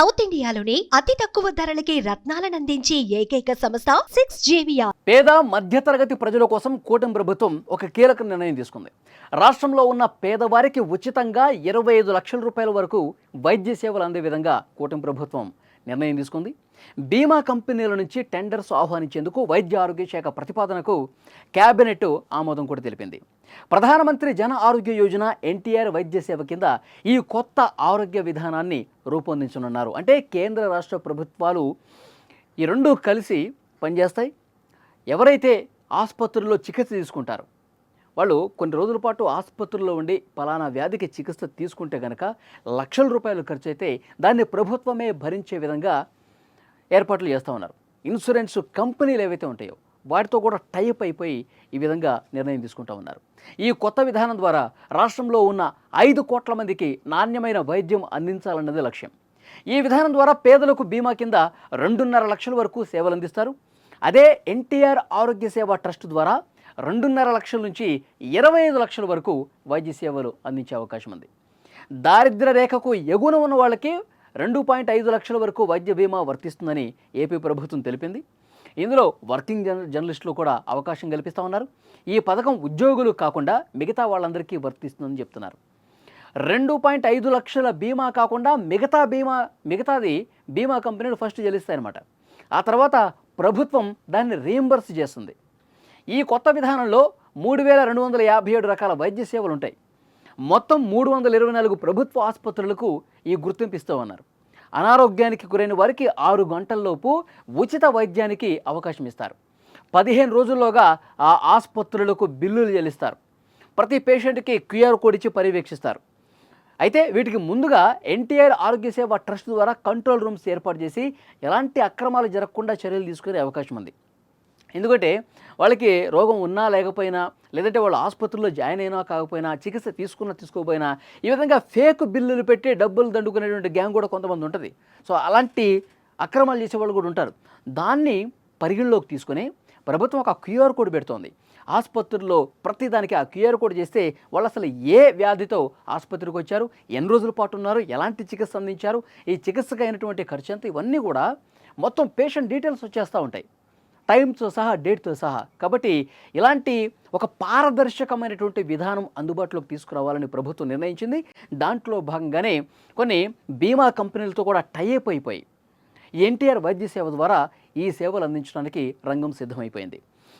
South ఇండియాలోని అతి తక్కువ ధరలకి రత్నాలనందించే ఏకైక సంస్థ 6JVR. పేద మధ్యతరగతి ప్రజల కోసం కూటమి ప్రభుత్వం ఒక కీలక నిర్ణయం తీసుకుంది. రాష్ట్రంలో ఉన్న పేదవారికి ఉచితంగా 25 లక్షల రూపాయల వరకు వైద్య సేవలు అందే విధంగా కూటమి ప్రభుత్వం నిర్ణయం తీసుకుంది. బీమా కంపెనీల నుంచి టెండర్స్ ఆహ్వానించేందుకు వైద్య ఆరోగ్య శాఖ ప్రతిపాదనకు కేబినెట్ ఆమోదం కూడా తెలిపింది. ప్రధానమంత్రి జన ఆరోగ్య యోజన ఎన్టీఆర్ వైద్య సేవ కింద ఈ కొత్త ఆరోగ్య విధానాన్ని రూపొందించనున్నారు. అంటే కేంద్ర రాష్ట్ర ప్రభుత్వాలు ఈ రెండు కలిసి పనిచేస్తాయి. ఎవరైతే ఆసుపత్రుల్లో చికిత్స తీసుకుంటారో వాళ్ళు కొన్ని రోజుల పాటు ఆసుపత్రుల్లో ఉండి పలానా వ్యాధికి చికిత్స తీసుకుంటే కనుక లక్షల రూపాయలు ఖర్చు అయితే దాన్ని ప్రభుత్వమే భరించే విధంగా ఏర్పాట్లు చేస్తూ ఉన్నారు. ఇన్సూరెన్స్ కంపెనీలు ఏవైతే ఉంటాయో వాటితో కూడా టైప్ అయిపోయి ఈ విధంగా నిర్ణయం తీసుకుంటూ ఉన్నారు. ఈ కొత్త విధానం ద్వారా రాష్ట్రంలో ఉన్న 5 కోట్ల మందికి నాణ్యమైన వైద్యం అందించాలన్నది లక్ష్యం. ఈ విధానం ద్వారా పేదలకు బీమా కింద 2.5 లక్షల వరకు సేవలు అందిస్తారు. అదే ఎన్టీఆర్ ఆరోగ్య సేవ ట్రస్ట్ ద్వారా 2.5 లక్షల నుంచి 25 లక్షల వరకు వైద్య సేవలు అందించే అవకాశం ఉంది. దారిద్ర్య రేఖకు ఎగువన ఉన్న వాళ్ళకి 2.5 లక్షల వరకు వైద్య బీమా వర్తిస్తుందని ఏపీ ప్రభుత్వం తెలిపింది. ఇందులో వర్కింగ్ జర్నలిస్టులు కూడా అవకాశం కల్పిస్తూ ఉన్నారు. ఈ పథకం ఉద్యోగులు కాకుండా మిగతా వాళ్ళందరికీ వర్తిస్తుందని చెప్తున్నారు. 2.5 లక్షల బీమా కాకుండా మిగతాది బీమా కంపెనీలు ఫస్ట్ చెల్లిస్తాయన్నమాట. ఆ తర్వాత ప్రభుత్వం దాన్ని రీయింబర్స్ చేస్తుంది. ఈ కొత్త విధానంలో 3257 రకాల వైద్య సేవలు ఉంటాయి. మొత్తం 324 ప్రభుత్వ ఆసుపత్రులకు ఈ గుర్తింపు ఇస్తూ ఉన్నారు. అనారోగ్యానికి గురైన వారికి 6 గంటల్లోపు ఉచిత వైద్యానికి అవకాశం ఇస్తారు. 15 రోజుల్లోగా ఆ ఆసుపత్రులకు బిల్లులు చెల్లిస్తారు. ప్రతి పేషెంట్కి QR కోడ్ ఇచ్చి పర్యవేక్షిస్తారు. అయితే వీటికి ముందుగా ఎన్టీఆర్ ఆరోగ్య సేవ ట్రస్ట్ ద్వారా కంట్రోల్ రూమ్స్ ఏర్పాటు చేసి ఎలాంటి అక్రమాలు జరగకుండా చర్యలు తీసుకునే అవకాశం ఉంది. ఎందుకంటే వాళ్ళకి రోగం ఉన్నా లేకపోయినా, లేదంటే వాళ్ళు ఆసుపత్రిలో జాయిన్ అయినా కాకపోయినా, చికిత్స తీసుకోకపోయినా ఈ విధంగా ఫేక్ బిల్లులు పెట్టి డబ్బులు దండుకునేటువంటి గ్యాంగ్ కూడా కొంతమంది ఉంటుంది. సో అలాంటి అక్రమాలు చేసేవాళ్ళు కూడా ఉంటారు. దాన్ని పరిగణలోకి తీసుకొని ప్రభుత్వం ఒక QR కోడ్ పెడుతోంది. ఆసుపత్రుల్లో ప్రతిదానికి ఆ QR కోడ్ చేస్తే వాళ్ళు అసలు ఏ వ్యాధితో ఆసుపత్రికి వచ్చారు, ఎన్ని రోజుల పాటు ఉన్నారు, ఎలాంటి చికిత్స అందించారు, ఈ చికిత్సకు అయినటువంటి ఖర్చు ఎంత, ఇవన్నీ కూడా మొత్తం పేషెంట్ డీటెయిల్స్ వచ్చేస్తూ ఉంటాయి, టైమ్తో సహా, డేట్తో సహా. కాబట్టి ఇలాంటి ఒక పారదర్శకమైనటువంటి విధానం అందుబాటులోకి తీసుకురావాలని ప్రభుత్వం నిర్ణయించింది. దాంట్లో భాగంగానే కొన్ని బీమా కంపెనీలతో కూడా టైప్ అయిపోయి ఎన్టీఆర్ వైద్య సేవ ద్వారా ఈ సేవలు అందించడానికి రంగం సిద్ధమైపోయింది.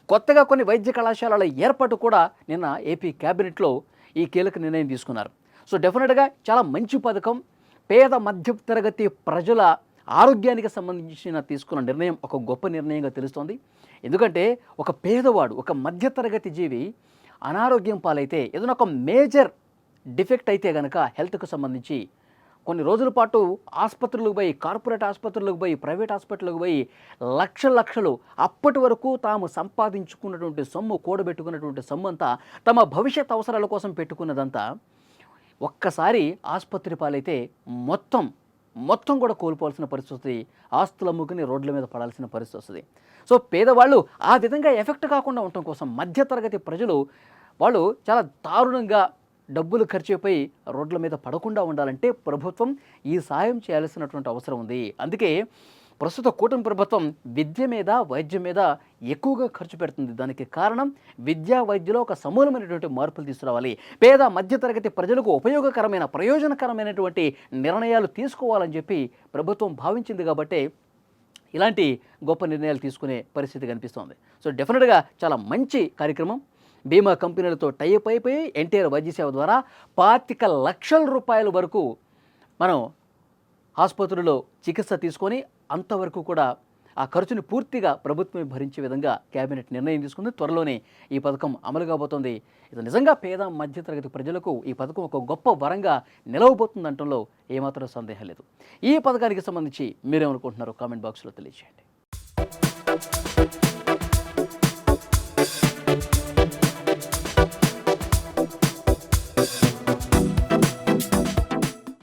కొత్తగా కొన్ని వైద్య కళాశాలల ఏర్పాటు కూడా నిన్న ఏపీ క్యాబినెట్లో ఈ కీలక నిర్ణయం తీసుకున్నారు. సో డెఫినెట్గా చాలా మంచి పథకం. పేద మధ్యతరగతి ప్రజల ఆరోగ్యానికి సంబంధించిన తీసుకున్న నిర్ణయం ఒక గొప్ప నిర్ణయంగా తెలుస్తోంది. ఎందుకంటే ఒక పేదవాడు, ఒక మధ్యతరగతి జీవి అనారోగ్యం పాలైతే, ఏదైనా ఒక మేజర్ డిఫెక్ట్ అయితే కనుక హెల్త్కు సంబంధించి కొన్ని రోజుల పాటు ఆసుపత్రులకు పోయి, కార్పొరేట్ ఆసుపత్రులకు పోయి, ప్రైవేట్ హాస్పిటల్కి పోయి లక్షలు అప్పటి వరకు తాము సంపాదించుకున్నటువంటి సొమ్ము, కూడబెట్టుకున్నటువంటి సొమ్ము అంతా, తమ భవిష్యత్ అవసరాల కోసం పెట్టుకున్నదంతా ఒక్కసారి ఆసుపత్రి పాలైతే మొత్తం కూడా కోల్పోవాల్సిన పరిస్థితి, ఆస్తులు అమ్ముకుని రోడ్ల మీద పడాల్సిన పరిస్థితి వస్తుంది. సో పేదవాళ్ళు ఆ విధంగా ఎఫెక్ట్ కాకుండా ఉండటం కోసం మధ్యతరగతి ప్రజలు వాళ్ళు చాలా దారుణంగా డబ్బులు ఖర్చు అయిపోయి రోడ్ల మీద పడకుండా ఉండాలంటే ప్రభుత్వం ఈ సాయం చేయాల్సినటువంటి అవసరం ఉంది. అందుకే ప్రస్తుత కూటమి ప్రభుత్వం విద్య మీద, వైద్యం మీద ఎక్కువగా ఖర్చు పెడుతుంది. దానికి కారణం విద్యా వైద్యలో ఒక సమూలమైనటువంటి మార్పులు తీసుకురావాలి, పేద మధ్యతరగతి ప్రజలకు ఉపయోగకరమైన, ప్రయోజనకరమైనటువంటి నిర్ణయాలు తీసుకోవాలని చెప్పి ప్రభుత్వం భావించింది. కాబట్టి ఇలాంటి గొప్ప నిర్ణయాలు తీసుకునే పరిస్థితి కనిపిస్తోంది. సో డెఫినెట్గా చాలా మంచి కార్యక్రమం. బీమా కంపెనీలతో టైప్ అయిపోయి ఎన్టీఆర్ వైద్య సేవ ద్వారా 25 లక్షల రూపాయల వరకు మనం ఆసుపత్రుల్లో చికిత్స తీసుకొని అంతవరకు కూడా ఆ ఖర్చుని పూర్తిగా ప్రభుత్వమే భరించే విధంగా కేబినెట్ నిర్ణయం తీసుకుంది. త్వరలోనే ఈ పథకం అమలు కాబోతోంది. ఇది నిజంగా పేద మధ్యతరగతి ప్రజలకు ఈ పథకం ఒక గొప్ప వరంగా నిలవబోతుంది అనటంలో ఏమాత్రం సందేహం లేదు. ఈ పథకానికి సంబంధించి మీరేమనుకుంటున్నారో కామెంట్ బాక్స్లో తెలియజేయండి.